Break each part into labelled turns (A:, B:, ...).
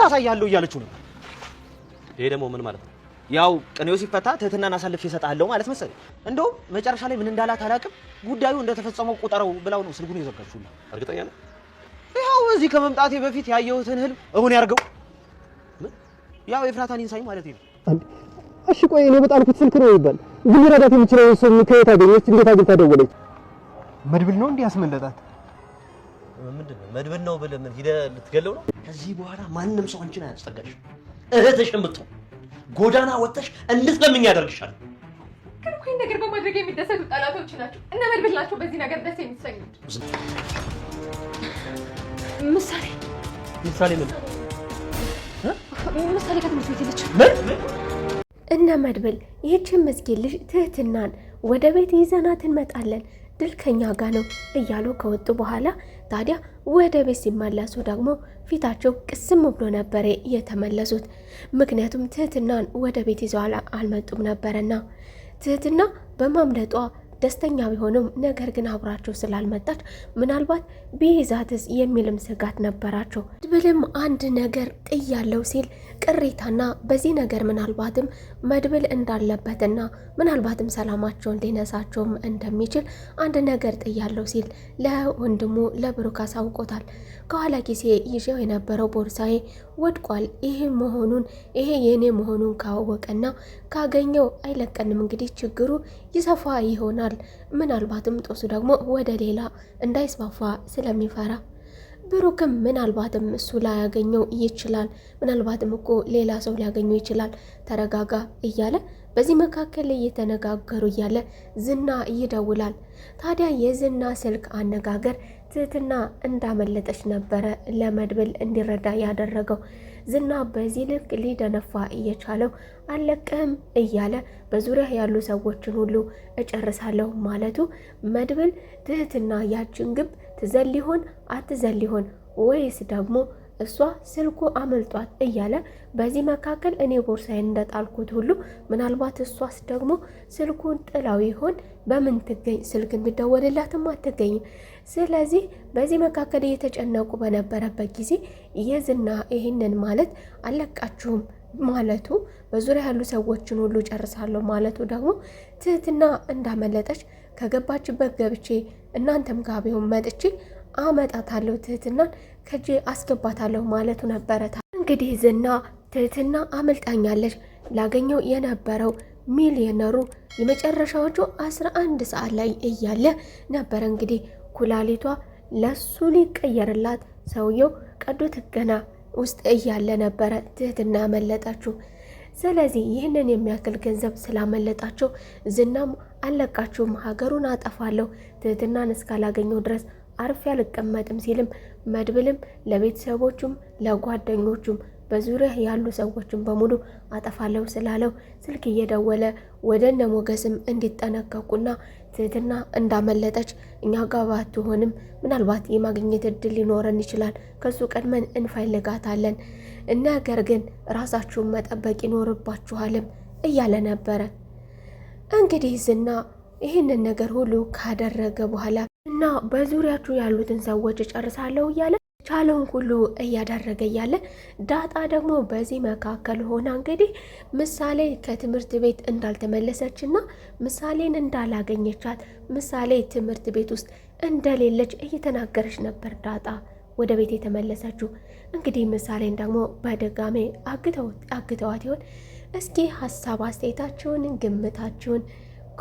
A: አሳያለሁ እያለችው ነው።
B: ይሄ ደግሞ ምን ማለት ነው?
A: ያው ቅኔው ሲፈታ ትህትናን አሳልፌ እሰጥሃለሁ ማለት መሰለኝ። እንደውም መጨረሻ ላይ ምን እንዳላት አላውቅም፣ ጉዳዩ እንደተፈጸመው ቁጠረው ብላው ነው ስልኩን የዘጋችሁልኝ።
B: እርግጠኛ ነህ?
A: ይኸው እዚህ ከመምጣቴ በፊት ያየሁትን ህልም እውን ያርገው። ያው ኤፍራታን ኢንሳይ ማለት ነው።
C: እሺ ቆይ እኔ በጣልኩት ስልክ ነው ይባል ግን ረዳት የሚችለው ሰው ከየት አገኘች? እንዴት አግኝታ ደወለች? መድብል ነው እንዴ ያስመለጣት?
B: ምንድነው መድብል ነው ብለህ ምን ሄደህ ልትገለው ነው?
A: ከዚህ በኋላ ማንም ሰው አንቺን አያስጠጋሽ። እህትሽን ብትሆን ጎዳና ወጥተሽ እንድትለምኝ ያደርግሻል።
D: ግን እኮ ይሄን ነገር በማድረግ የሚደሰቱ ጠላቶች ናቸው። እነ መድብል ናቸው በዚህ ነገር ደስ የሚሰኙት። ምሳሌ ምን ምሳሌ ከትምህርት ቤት ልጅ
E: እነ መድብል ይህችን ምስኪን ልጅ ትህትናን ወደ ቤት ይዘናት እንመጣለን፣ ድል ከኛ ጋር ነው እያሉ ከወጡ በኋላ ታዲያ ወደ ቤት ሲመለሱ ደግሞ ፊታቸው ቅስም ብሎ ነበር የተመለሱት። ምክንያቱም ትህትናን ወደ ቤት ይዘው አልመጡም ነበርና ትህትና በማምለጧ ደስተኛ ቢሆንም ነገር ግን አብራቸው ስላልመጣች ምናልባት ቢይዛትስ የሚልም ስጋት ነበራቸው። መድብልም አንድ ነገር ጥያለው ሲል ቅሬታና በዚህ ነገር ምናልባትም መድብል እንዳለበትና ምናልባትም ሰላማቸውን ሊነሳቸውም እንደሚችል አንድ ነገር ጥያለው ሲል ለወንድሙ ለብሩክ አሳውቆታል። ከኋላ ጊዜ ይዤው የነበረው ቦርሳዬ ወድቋል። ይሄ የኔ መሆኑን ካወቀና ካገኘው አይለቀንም። እንግዲህ ችግሩ ይሰፋ ይሆናል። ምናልባትም ጦሱ ደግሞ ወደ ሌላ እንዳይስፋፋ ስለሚፈራ ብሩክም ምናልባትም እሱ ላያገኘው ይችላል። ምናልባትም እኮ ሌላ ሰው ሊያገኘው ይችላል። ተረጋጋ እያለ በዚህ መካከል እየተነጋገሩ እያለ ዝና ይደውላል። ታዲያ የዝና ስልክ አነጋገር ትህትና እንዳመለጠች ነበረ ለመድብል እንዲረዳ ያደረገው። ዝና በዚህ ልክ ሊደነፋ እየቻለው አለቀህም እያለ በዙሪያ ያሉ ሰዎችን ሁሉ እጨርሳለሁ ማለቱ መድብል ትህትና ያችን ግብ ትዘል ሊሆን አትዘል ሊሆን ወይስ ደግሞ እሷ ስልኩ አመልጧት እያለ በዚህ መካከል እኔ ቦርሳዬን እንደጣልኩት ሁሉ ምናልባት እሷስ ደግሞ ስልኩን ጥላው ይሆን? በምን ትገኝ? ስልክ ቢደወልላትም አትገኝም። ስለዚህ በዚህ መካከል እየተጨነቁ በነበረበት ጊዜ የዝና ይህንን ማለት አለቃችሁም ማለቱ በዙሪያ ያሉ ሰዎችን ሁሉ ጨርሳለሁ ማለቱ ደግሞ ትህትና እንዳመለጠች ከገባችበት ገብቼ እናንተም ጋር ቢሆን መጥቼ አመጣታለሁ ትህትናን ከጄ አስገባታለሁ ማለቱ ነበረ። እንግዲህ ዝና ትህትና አመልጣኛለች ላገኘው የነበረው ሚሊዮነሩ የመጨረሻዎቹ 11 ሰዓት ላይ እያለ ነበረ እንግዲህ ኩላሊቷ ለሱ ሊቀየርላት ሰውየው ቀዶ ጥገና ውስጥ እያለ ነበረ ትህትና ያመለጣችሁ። ስለዚህ ይህንን የሚያክል ገንዘብ ስላመለጣቸው ዝናም አለቃችሁም ሀገሩን አጠፋለሁ ትህትናን እስካላገኘው ድረስ አርፌ አልቀመጥም ሲልም መድብልም ለቤተሰቦቹም ለጓደኞቹም በዙሪያ ያሉ ሰዎችን በሙሉ አጠፋለሁ ስላለው ስልክ እየደወለ ወደ እነ ሞገስም እንዲጠነቀቁና ትህትና እንዳመለጠች እኛ ጋር ባትሆንም ምናልባት የማግኘት እድል ሊኖረን ይችላል፣ ከሱ ቀድመን እንፈልጋታለን፣ ነገር ግን ራሳችሁን መጠበቅ ይኖርባችኋልም እያለ ነበረ። እንግዲህ ዝና ይህንን ነገር ሁሉ ካደረገ በኋላ እና በዙሪያችሁ ያሉትን ሰዎች እጨርሳለሁ እያለ ቻለውን ሁሉ እያደረገ እያለ ዳጣ ደግሞ በዚህ መካከል ሆና እንግዲህ ምሳሌ ከትምህርት ቤት እንዳልተመለሰችና ምሳሌን እንዳላገኘቻት ምሳሌ ትምህርት ቤት ውስጥ እንደሌለች እየተናገረች ነበር ዳጣ ወደ ቤት የተመለሰችው። እንግዲህ ምሳሌን ደግሞ በድጋሜ አግተዋት ይሆን? እስኪ ሀሳብ አስተያየታችሁን ግምታችሁን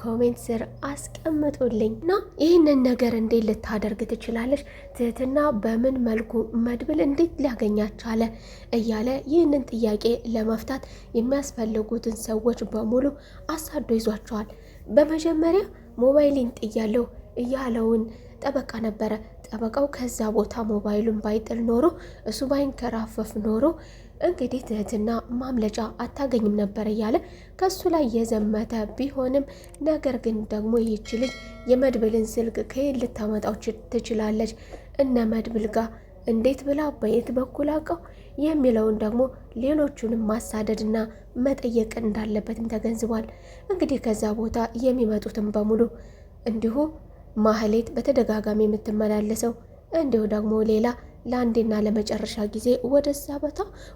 E: ኮሜንት ስር አስቀምጡልኝ። እና ይህንን ነገር እንዴት ልታደርግ ትችላለች? ትህትና በምን መልኩ መድብል እንዴት ሊያገኛት ቻለ? እያለ ይህንን ጥያቄ ለመፍታት የሚያስፈልጉትን ሰዎች በሙሉ አሳዶ ይዟቸዋል። በመጀመሪያ ሞባይልን ጥያለሁ እያለውን ጠበቃ ነበረ። ጠበቃው ከዛ ቦታ ሞባይሉን ባይጥል ኖሮ እሱ ባይንከራፈፍ ኖሮ እንግዲህ ትህትና ማምለጫ አታገኝም ነበር እያለ ከሱ ላይ የዘመተ ቢሆንም ነገር ግን ደግሞ ይህች ልጅ የመድብልን ስልክ ከየት ልታመጣው ትችላለች? እነ መድብል ጋር እንዴት ብላ በየት በኩል አውቀው የሚለውን ደግሞ ሌሎቹንም ማሳደድና መጠየቅ እንዳለበትም ተገንዝቧል። እንግዲህ ከዛ ቦታ የሚመጡትን በሙሉ እንዲሁ ማህሌት በተደጋጋሚ የምትመላለሰው እንዲሁ ደግሞ ሌላ ለአንዴና ለመጨረሻ ጊዜ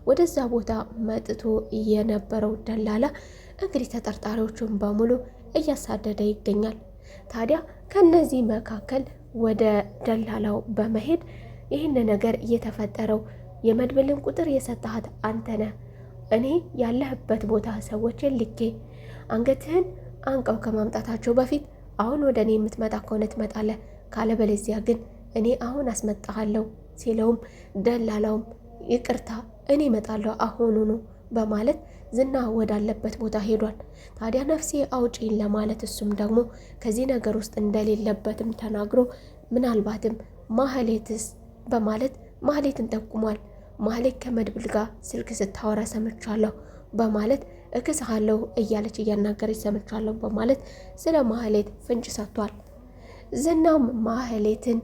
E: ወደዛ ቦታ መጥቶ የነበረው ደላላ እንግዲህ ተጠርጣሪዎቹን በሙሉ እያሳደደ ይገኛል። ታዲያ ከነዚህ መካከል ወደ ደላላው በመሄድ ይህን ነገር እየተፈጠረው የመድብልን ቁጥር የሰጠሃት አንተ ነህ። እኔ ያለህበት ቦታ ሰዎችን ልኬ አንገትህን አንቀው ከማምጣታቸው በፊት አሁን ወደ እኔ የምትመጣ ከሆነ ትመጣለህ፣ ካለበለዚያ ግን እኔ አሁን አስመጣሃለሁ ሲለውም ደላላውም ይቅርታ እኔ እመጣለሁ አሁኑኑ በማለት ዝና ወዳለበት ቦታ ሄዷል። ታዲያ ነፍሴ አውጪኝ ለማለት እሱም ደግሞ ከዚህ ነገር ውስጥ እንደሌለበትም ተናግሮ ምናልባትም ማህሌትስ በማለት ማህሌትን ጠቁሟል። ማህሌት ከመድብል ጋር ስልክ ስታወራ ሰምቻለሁ በማለት እክስሃለሁ እያለች እያናገረች ሰምቻለሁ በማለት ስለ ማህሌት ፍንጭ ሰጥቷል። ዝናም ማህሌትን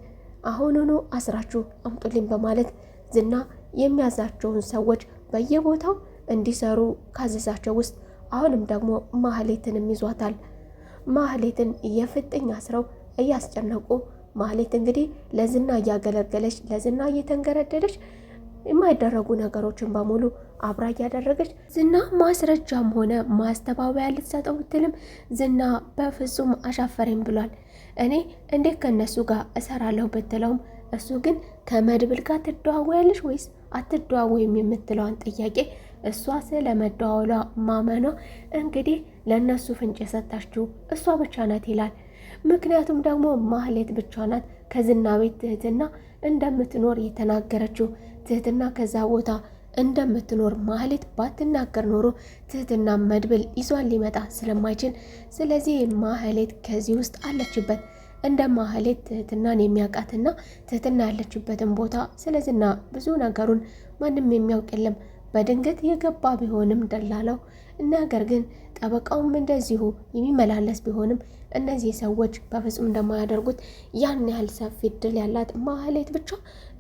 E: አሁኑኑ አስራችሁ አምጡልኝ በማለት ዝና የሚያዛቸውን ሰዎች በየቦታው እንዲሰሩ ካዘዛቸው ውስጥ አሁንም ደግሞ ማህሌትንም ይዟታል። ማህሌትን የፍጥኝ አስረው እያስጨነቁ ማህሌት እንግዲህ ለዝና እያገለገለች ለዝና እየተንገረደደች የማይደረጉ ነገሮችን በሙሉ አብራ እያደረገች ዝና ማስረጃም ሆነ ማስተባበያ ልትሰጠው ብትልም ዝና በፍጹም አሻፈረኝ ብሏል። እኔ እንዴት ከነሱ ጋር እሰራለሁ ብትለውም እሱ ግን ከመድብል ጋር ትደዋወያለሽ ወይስ አትደዋወይም የምትለዋን ጥያቄ እሷ ስለ መደዋወሏ ማመኗ እንግዲህ ለእነሱ ፍንጭ የሰጣችው እሷ ብቻ ናት ይላል። ምክንያቱም ደግሞ ማህሌት ብቻ ናት ከዝና ቤት ትህትና እንደምትኖር የተናገረችው። ትህትና ከዛ ቦታ እንደምትኖር ማህሌት ባትናገር ኖሮ ትህትና መድብል ይዟን ሊመጣ ስለማይችል፣ ስለዚህ ማህሌት ከዚህ ውስጥ አለችበት። እንደ ማህሌት ትህትናን የሚያውቃትና ትህትና ያለችበትን ቦታ ስለዝና ብዙ ነገሩን ማንም የሚያውቅ የለም። በድንገት የገባ ቢሆንም ደላላው፣ ነገር ግን ጠበቃውም እንደዚሁ የሚመላለስ ቢሆንም እነዚህ ሰዎች በፍጹም እንደማያደርጉት ያን ያህል ሰፊ እድል ያላት ማህሌት ብቻ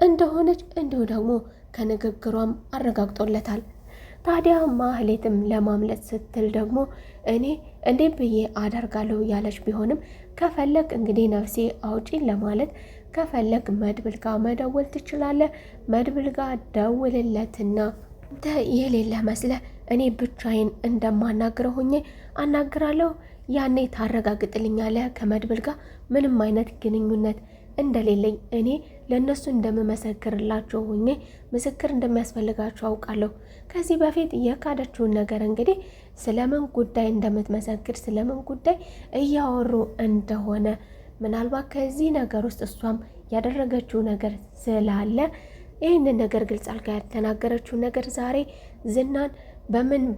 E: እንደሆነች እንዲሁ ደግሞ ከንግግሯም አረጋግጦለታል። ታዲያ ማህሌትም ለማምለጥ ስትል ደግሞ እኔ እንዴት ብዬ አደርጋለሁ ያለች ቢሆንም ከፈለግ እንግዲህ ነፍሴ አውጪን ለማለት ከፈለግ መድብል ጋር መደወል ትችላለህ። መድብል ጋር ደውልለትና የሌለ መስለ እኔ ብቻዬን እንደማናግረው ሆኜ አናግራለሁ። ያኔ ታረጋግጥልኛለህ ከመድብል ጋር ምንም አይነት ግንኙነት እንደሌለኝ እኔ ለነሱ እንደምመሰክርላቸው ሆኜ ምስክር እንደሚያስፈልጋቸው አውቃለሁ። ከዚህ በፊት የካደችውን ነገር እንግዲህ ስለምን ጉዳይ እንደምትመሰክር ስለምን ጉዳይ እያወሩ እንደሆነ ምናልባት ከዚህ ነገር ውስጥ እሷም ያደረገችው ነገር ስላለ ይህንን ነገር ግልጽ አልጋ ያልተናገረችው ነገር ዛሬ ዝናን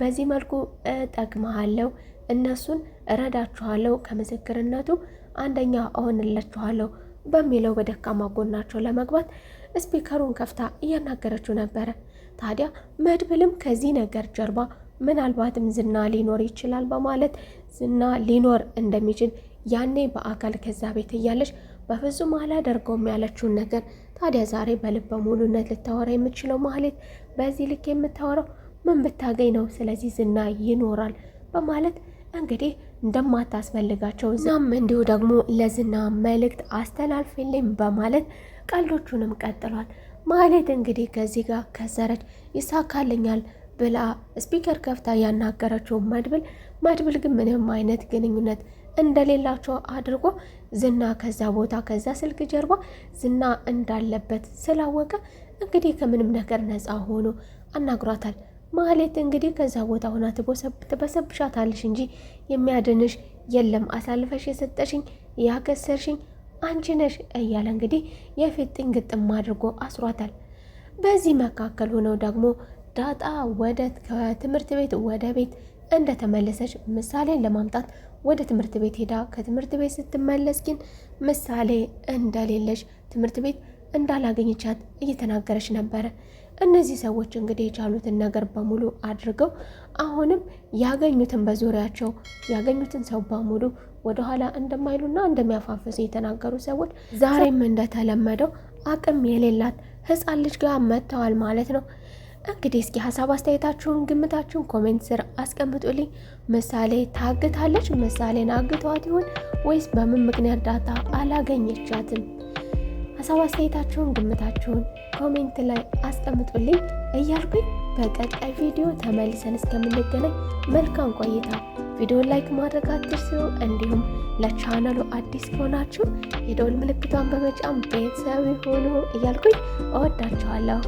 E: በዚህ መልኩ እጠቅመሃለሁ፣ እነሱን እረዳችኋለሁ፣ ከምስክርነቱ አንደኛ እሆንላችኋለሁ በሚለው በደካማ ጎናቸው ለመግባት ስፒከሩን ከፍታ እያናገረችው ነበረ። ታዲያ መድብልም ከዚህ ነገር ጀርባ ምናልባትም ዝና ሊኖር ይችላል በማለት ዝና ሊኖር እንደሚችል ያኔ በአካል ከዛ ቤት እያለች በፍጹም አላደርገውም ያለችውን ነገር ታዲያ ዛሬ በልበ ሙሉነት ልታወራ የምትችለው ማህሌት በዚህ ልክ የምታወራው ምን ብታገኝ ነው? ስለዚህ ዝና ይኖራል በማለት እንግዲህ እንደማታስፈልጋቸው እዛም እንዲሁ ደግሞ ለዝና መልእክት አስተላልፍልኝ በማለት ቀልዶቹንም ቀጥሏል። ማህሌት እንግዲህ ከዚህ ጋር ከሰረች ይሳካልኛል ብላ ስፒከር ከፍታ ያናገረችው መድብል ግን ምንም አይነት ግንኙነት እንደሌላቸው አድርጎ ዝና ከዛ ቦታ ከዛ ስልክ ጀርባ ዝና እንዳለበት ስላወቀ እንግዲህ ከምንም ነገር ነፃ ሆኖ አናግሯታል። ማህሌት እንግዲህ ከዛ ቦታ ሆና ትበሰብሻታለሽ እንጂ የሚያድንሽ የለም፣ አሳልፈሽ የሰጠሽኝ ያከሰርሽኝ አንቺ ነሽ እያለ እንግዲህ የፊጥኝ ግጥም አድርጎ አስሯታል። በዚህ መካከል ሆነው ደግሞ ዳጣ ወደ ከትምህርት ቤት ወደ ቤት እንደተመለሰች ምሳሌን ለማምጣት ወደ ትምህርት ቤት ሄዳ ከትምህርት ቤት ስትመለስ ግን ምሳሌ እንደሌለች ትምህርት ቤት እንዳላገኘቻት እየተናገረች ነበረ። እነዚህ ሰዎች እንግዲህ የቻሉትን ነገር በሙሉ አድርገው አሁንም ያገኙትን በዙሪያቸው ያገኙትን ሰው በሙሉ ወደኋላ እንደማይሉና እንደሚያፋፍሱ የተናገሩ ሰዎች ዛሬም እንደተለመደው አቅም የሌላት ሕፃን ልጅ ጋር መጥተዋል ማለት ነው። እንግዲህ እስኪ ሀሳብ አስተያየታችሁን ግምታችሁን ኮሜንት ስር አስቀምጡልኝ። ምሳሌ ታግታለች? ምሳሌን አግተዋት ይሆን ወይስ በምን ምክንያት ዳጣ አላገኘቻትም? ሀሳብ አስተያየታችሁን ግምታችሁን ኮሜንት ላይ አስቀምጡልኝ እያልኩኝ በቀጣይ ቪዲዮ ተመልሰን እስከምንገናኝ መልካም ቆይታ። ቪዲዮ ላይክ ማድረግ አትርሱ። እንዲሁም ለቻናሉ አዲስ ከሆናችሁ የደወል ምልክቷን በመጫን ቤተሰብ ሆኑ እያልኩኝ እወዳችኋለሁ።